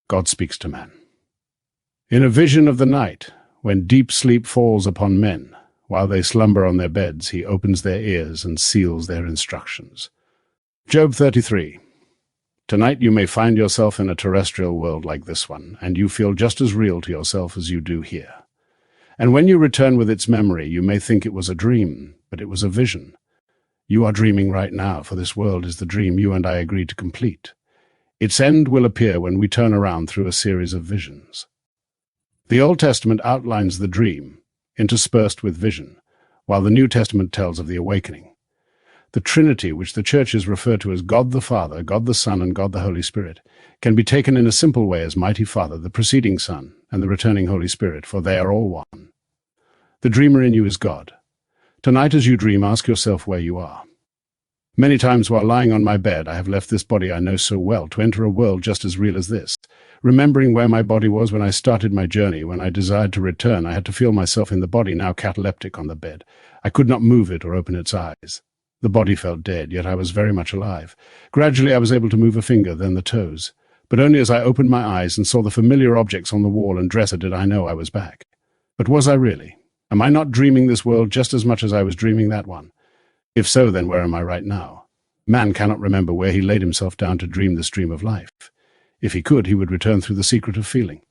God speaks to man. In a vision of the night, when deep sleep falls upon men, while they slumber on their beds, he opens their ears and seals their instructions. Job 33. Tonight you may find yourself in a terrestrial world like this one, and you feel just as real to yourself as you do here. And when you return with its memory, you may think it was a dream, but it was a vision. You are dreaming right now, for this world is the dream you and I agreed to complete. Its end will appear when we turn around through a series of visions. The Old Testament outlines the dream, interspersed with vision, while the New Testament tells of the awakening. The Trinity, which the churches refer to as God the Father, God the Son, and God the Holy Spirit, can be taken in a simple way as Mighty Father, the preceding Son, and the returning Holy Spirit, for they are all one. The dreamer in you is God. Tonight as you dream, ask yourself where you are. Many times while lying on my bed, I have left this body I know so well to enter a world just as real as this. Remembering where my body was when I started my journey, when I desired to return, I had to feel myself in the body, now cataleptic, on the bed. I could not move it or open its eyes. The body felt dead, yet I was very much alive. Gradually I was able to move a finger, then the toes. But only as I opened my eyes and saw the familiar objects on the wall and dresser did I know I was back. But was I really? Am I not dreaming this world just as much as I was dreaming that one? If so, then where am I right now? Man cannot remember where he laid himself down to dream this dream of life. If he could, he would return through the secret of feeling.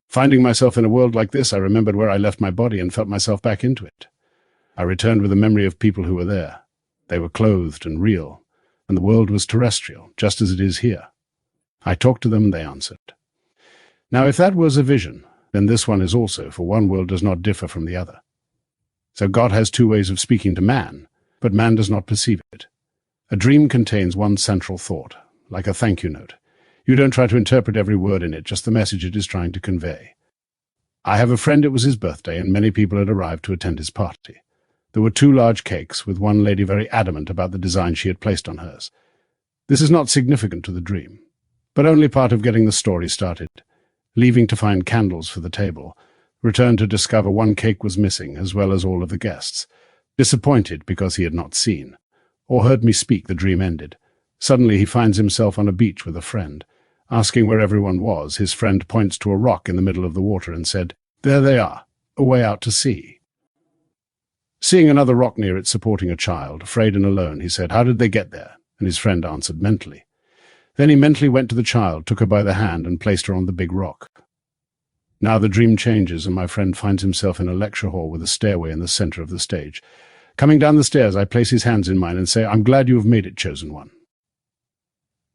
Finding myself in a world like this, I remembered where I left my body and felt myself back into it. I returned with a memory of people who were there. They were clothed and real, and the world was terrestrial, just as it is here. I talked to them, and they answered. Now, if that was a vision, then this one is also, for one world does not differ from the other. So God has two ways of speaking to man, but man does not perceive it. A dream contains one central thought, like a thank you note. You don't try to interpret every word in it, just the message it is trying to convey. I have a friend, it was his birthday, and many people had arrived to attend his party. There were 2 large cakes, with one lady very adamant about the design she had placed on hers. This is not significant to the dream, but only part of getting the story started. Leaving to find candles for the table, returned to discover one cake was missing, as well as all of the guests. Disappointed because he had not seen, or heard me speak, the dream ended. Suddenly he finds himself on a beach with a friend. Asking where everyone was, his friend points to a rock in the middle of the water and said, "There they are, away out to sea." Seeing another rock near it supporting a child, afraid and alone, he said, "How did they get there?" And his friend answered, "Mentally." Then he mentally went to the child, took her by the hand, and placed her on the big rock. Now the dream changes, and my friend finds himself in a lecture hall with a stairway in the center of the stage. Coming down the stairs, I place his hands in mine and say, "I'm glad you have made it, chosen one."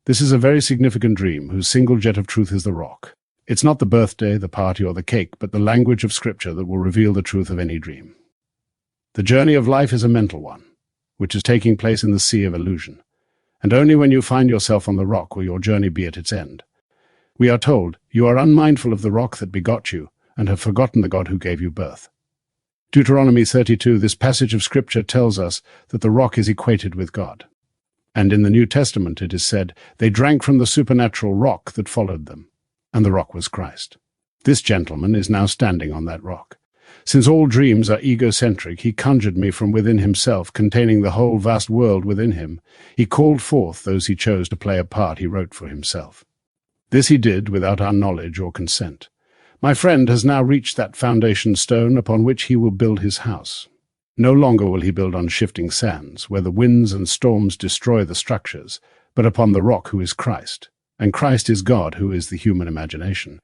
This is a very significant dream, whose single jet of truth is the rock. It's not the birthday, the party, or the cake, but the language of Scripture that will reveal the truth of any dream. The journey of life is a mental one, which is taking place in the sea of illusion. And only when you find yourself on the rock will your journey be at its end. We are told, "You are unmindful of the rock that begot you, and have forgotten the God who gave you birth." Deuteronomy 32, this passage of Scripture tells us that the rock is equated with God. And in the New Testament it is said, "They drank from the supernatural rock that followed them," and the rock was Christ. This gentleman is now standing on that rock. Since all dreams are egocentric, he conjured me from within himself, containing the whole vast world within him. He called forth those he chose to play a part he wrote for himself. This he did without our knowledge or consent. My friend has now reached that foundation stone upon which he will build his house. No longer will he build on shifting sands, where the winds and storms destroy the structures, but upon the rock who is Christ, and Christ is God, who is the human imagination.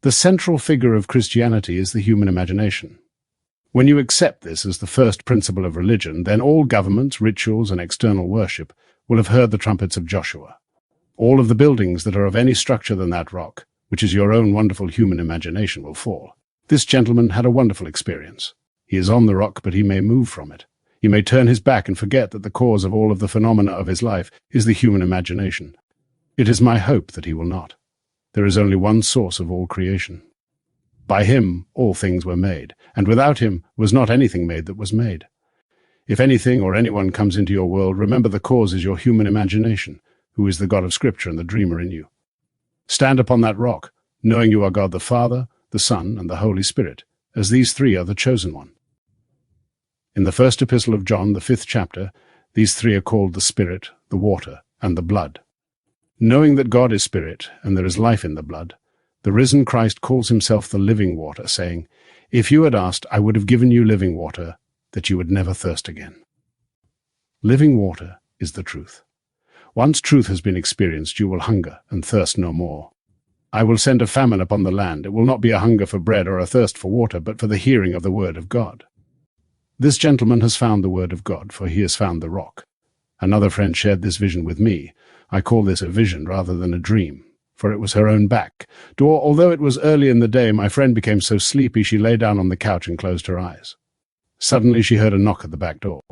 The central figure of Christianity is the human imagination. When you accept this as the first principle of religion, then all governments, rituals, and external worship will have heard the trumpets of Joshua. All of the buildings that are of any structure than that rock, which is your own wonderful human imagination, will fall. This gentleman had a wonderful experience. He is on the rock, but he may move from it. He may turn his back and forget that the cause of all of the phenomena of his life is the human imagination. It is my hope that he will not. There is only one source of all creation. By him all things were made, and without him was not anything made that was made. If anything or anyone comes into your world, remember the cause is your human imagination, who is the God of Scripture and the dreamer in you. Stand upon that rock, knowing you are God the Father, the Son, and the Holy Spirit, as these 3 are the chosen one. In the first epistle of John, the 5th chapter, these 3 are called the Spirit, the water, and the blood. Knowing that God is spirit and there is life in the blood, the risen Christ calls himself the living water, saying, "If you had asked, I would have given you living water, that you would never thirst again." Living water is the truth. Once truth has been experienced, you will hunger and thirst no more. I will send a famine upon the land. It will not be a hunger for bread or a thirst for water, but for the hearing of the word of God. This gentleman has found the word of God, for he has found the rock. Another friend shared this vision with me. I call this a vision rather than a dream, for it was her own back door. Although it was early in the day, my friend became so sleepy she lay down on the couch and closed her eyes. Suddenly she heard a knock at the back door.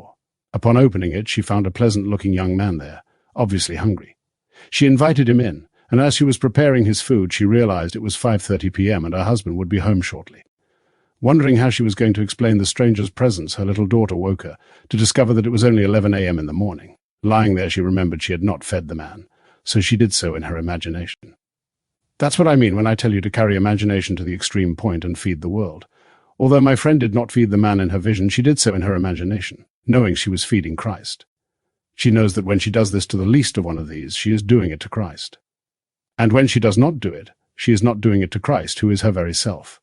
Upon opening it, she found a pleasant-looking young man there, obviously hungry. She invited him in, and as she was preparing his food, she realized it was 5:30 p.m. and her husband would be home shortly. Wondering how she was going to explain the stranger's presence, her little daughter woke her to discover that it was only 11 a.m. in the morning. Lying there, she remembered she had not fed the man, so she did so in her imagination. That's what I mean when I tell you to carry imagination to the extreme point and feed the world. Although my friend did not feed the man in her vision, she did so in her imagination, knowing she was feeding Christ. She knows that when she does this to the least of one of these, she is doing it to Christ. And when she does not do it, she is not doing it to Christ, who is her very self.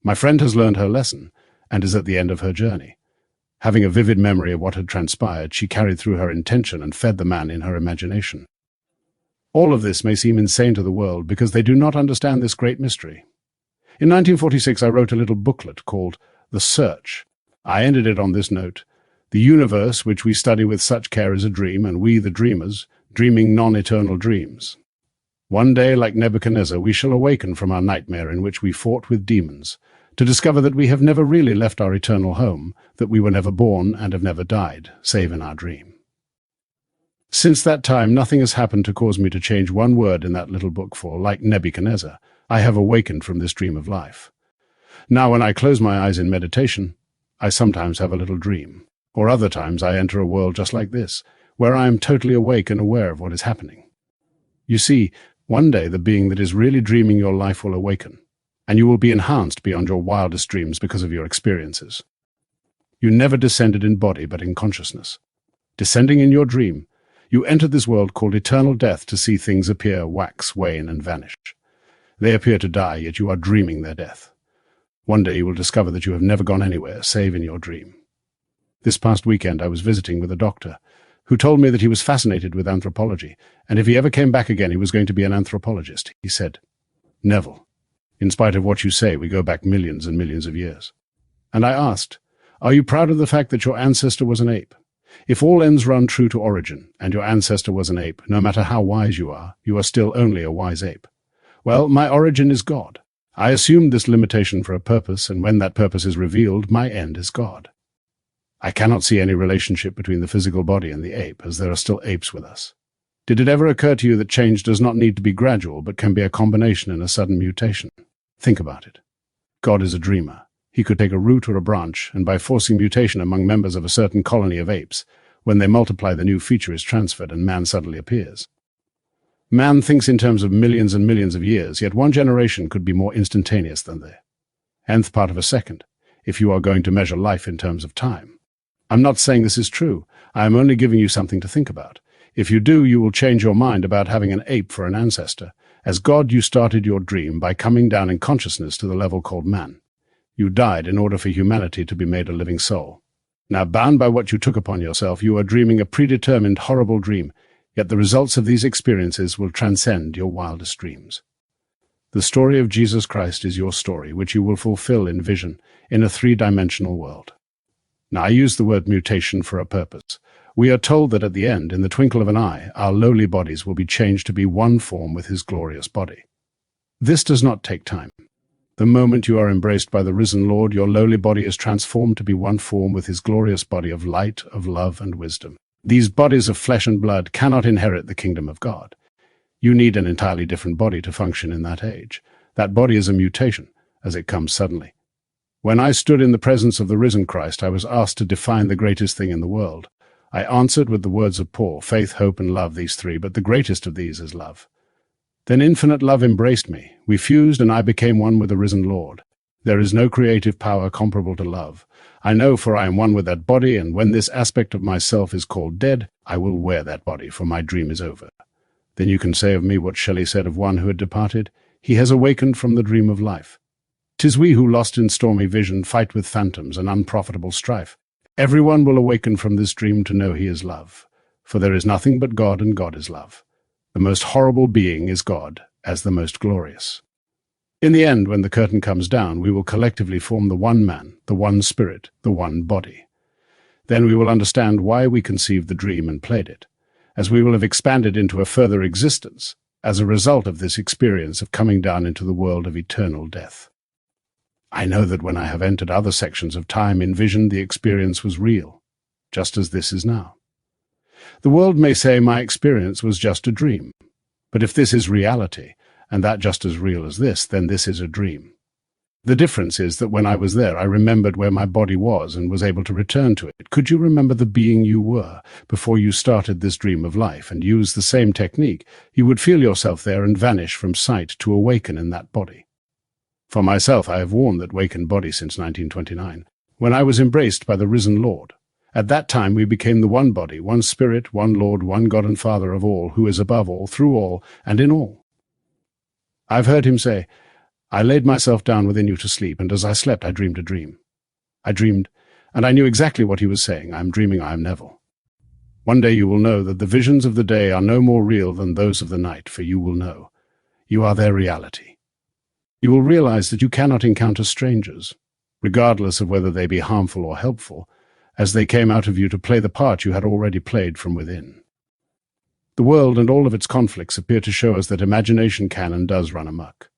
My friend has learned her lesson, and is at the end of her journey. Having a vivid memory of what had transpired, she carried through her intention and fed the man in her imagination. All of this may seem insane to the world because they do not understand this great mystery. In 1946, I wrote a little booklet called The Search. I ended it on this note: "The universe which we study with such care is a dream, and we, the dreamers, dreaming non-eternal dreams. One day, like Nebuchadnezzar, we shall awaken from our nightmare in which we fought with demons, to discover that we have never really left our eternal home, that we were never born and have never died, save in our dream." Since that time, nothing has happened to cause me to change one word in that little book, for, like Nebuchadnezzar, I have awakened from this dream of life. Now, when I close my eyes in meditation, I sometimes have a little dream, or other times I enter a world just like this, where I am totally awake and aware of what is happening. You see, one day the being that is really dreaming your life will awaken, and you will be enhanced beyond your wildest dreams because of your experiences. You never descended in body, but in consciousness. Descending in your dream, you entered this world called eternal death to see things appear, wax, wane, and vanish. They appear to die, yet you are dreaming their death. One day you will discover that you have never gone anywhere, save in your dream. This past weekend I was visiting with a doctor, who told me that he was fascinated with anthropology, and if he ever came back again he was going to be an anthropologist. He said, "Neville, in spite of what you say, we go back millions and millions of years." And I asked, "Are you proud of the fact that your ancestor was an ape? If all ends run true to origin, and your ancestor was an ape, no matter how wise you are still only a wise ape." Well, my origin is God. I assumed this limitation for a purpose, and when that purpose is revealed, my end is God. I cannot see any relationship between the physical body and the ape, as there are still apes with us. Did it ever occur to you that change does not need to be gradual, but can be a combination and a sudden mutation? Think about it. God is a dreamer. He could take a root or a branch, and by forcing mutation among members of a certain colony of apes, when they multiply, the new feature is transferred and man suddenly appears. Man thinks in terms of millions and millions of years, yet one generation could be more instantaneous than the nth part of a second, if you are going to measure life in terms of time. I'm not saying this is true. I am only giving you something to think about. If you do, you will change your mind about having an ape for an ancestor. As God, you started your dream by coming down in consciousness to the level called man. You died in order for humanity to be made a living soul. Now, bound by what you took upon yourself, you are dreaming a predetermined, horrible dream, yet the results of these experiences will transcend your wildest dreams. The story of Jesus Christ is your story, which you will fulfill in vision in a three-dimensional world. Now, I use the word mutation for a purpose. We are told that at the end, in the twinkle of an eye, our lowly bodies will be changed to be one form with his glorious body. This does not take time. The moment you are embraced by the risen Lord, your lowly body is transformed to be one form with his glorious body of light, of love, and wisdom. These bodies of flesh and blood cannot inherit the kingdom of God. You need an entirely different body to function in that age. That body is a mutation, as it comes suddenly. When I stood in the presence of the risen Christ, I was asked to define the greatest thing in the world. I answered with the words of Paul, faith, hope, and love, these three, but the greatest of these is love. Then infinite love embraced me. We fused, and I became one with the risen Lord. There is no creative power comparable to love. I know, for I am one with that body, and when this aspect of myself is called dead, I will wear that body, for my dream is over. Then you can say of me what Shelley said of one who had departed, "He has awakened from the dream of life." 'Tis we who, lost in stormy vision, fight with phantoms and unprofitable strife. Everyone will awaken from this dream to know he is love. For there is nothing but God, and God is love. The most horrible being is God, as the most glorious. In the end, when the curtain comes down, we will collectively form the one man, the one spirit, the one body. Then we will understand why we conceived the dream and played it, as we will have expanded into a further existence as a result of this experience of coming down into the world of eternal death. I know that when I have entered other sections of time in vision, the experience was real, just as this is now. The world may say my experience was just a dream, but if this is reality, and that just as real as this, then this is a dream. The difference is that when I was there, I remembered where my body was and was able to return to it. Could you remember the being you were before you started this dream of life and use the same technique? You would feel yourself there and vanish from sight to awaken in that body. For myself, I have worn that wakened body since 1929, when I was embraced by the risen Lord. At that time we became the one body, one spirit, one Lord, one God and Father of all, who is above all, through all, and in all. I've heard him say, "I laid myself down within you to sleep, and as I slept I dreamed a dream." I dreamed, and I knew exactly what he was saying. I am dreaming, I am Neville. One day you will know that the visions of the day are no more real than those of the night, for you will know. You are their reality. You will realize that you cannot encounter strangers, regardless of whether they be harmful or helpful, as they came out of you to play the part you had already played from within. The world and all of its conflicts appear to show us that imagination can and does run amok.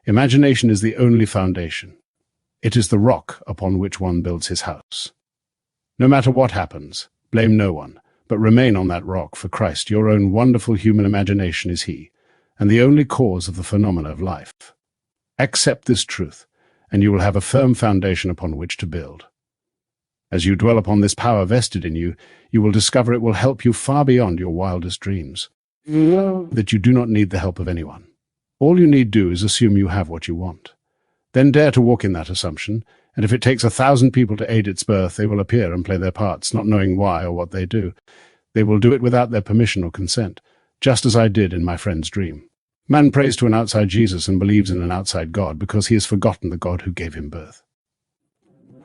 Imagination is the only foundation. It is the rock upon which one builds his house. No matter what happens, blame no one, but remain on that rock, for Christ, your own wonderful human imagination, is he, and the only cause of the phenomena of life. Accept this truth, and you will have a firm foundation upon which to build. As you dwell upon this power vested in you, you will discover it will help you far beyond your wildest dreams. That you do not need the help of anyone. All you need do is assume you have what you want. Then dare to walk in that assumption, and if it takes 1,000 people to aid its birth, they will appear and play their parts, not knowing why or what they do. They will do it without their permission or consent, just as I did in my friend's dream. Man prays to an outside Jesus and believes in an outside God because he has forgotten the God who gave him birth.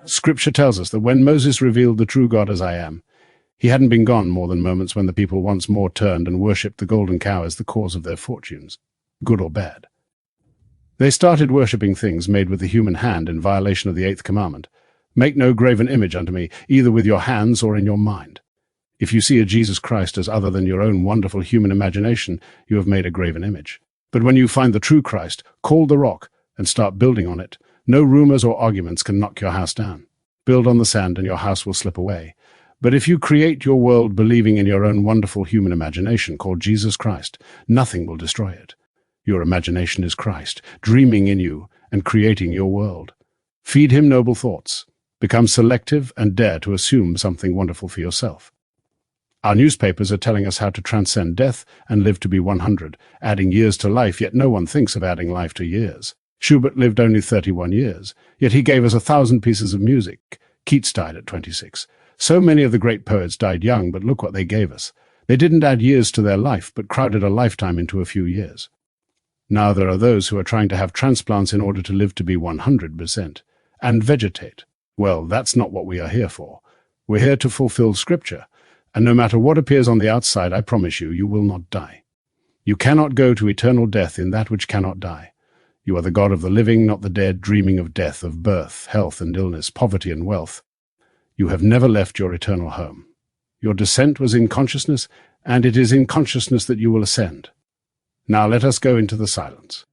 Scripture tells us that when Moses revealed the true God as I am, he hadn't been gone more than moments when the people once more turned and worshipped the golden cow as the cause of their fortunes, good or bad. They started worshipping things made with the human hand in violation of the 8th commandment. Make no graven image unto me, either with your hands or in your mind. If you see a Jesus Christ as other than your own wonderful human imagination, you have made a graven image. But when you find the true Christ, call the rock and start building on it. No rumors or arguments can knock your house down. Build on the sand and your house will slip away. But if you create your world believing in your own wonderful human imagination called Jesus Christ, nothing will destroy it. Your imagination is Christ, dreaming in you and creating your world. Feed him noble thoughts. Become selective and dare to assume something wonderful for yourself. Our newspapers are telling us how to transcend death and live to be 100, adding years to life, yet no one thinks of adding life to years. Schubert lived only 31 years, yet he gave us 1,000 pieces of music. Keats died at 26. So many of the great poets died young, but look what they gave us. They didn't add years to their life, but crowded a lifetime into a few years. Now there are those who are trying to have transplants in order to live to be 100%, and vegetate. Well, that's not what we are here for. We're here to fulfill Scripture, and no matter what appears on the outside, I promise you, you will not die. You cannot go to eternal death in that which cannot die. You are the God of the living, not the dead, dreaming of death, of birth, health and illness, poverty and wealth. You have never left your eternal home. Your descent was in consciousness, and it is in consciousness that you will ascend. Now let us go into the silence.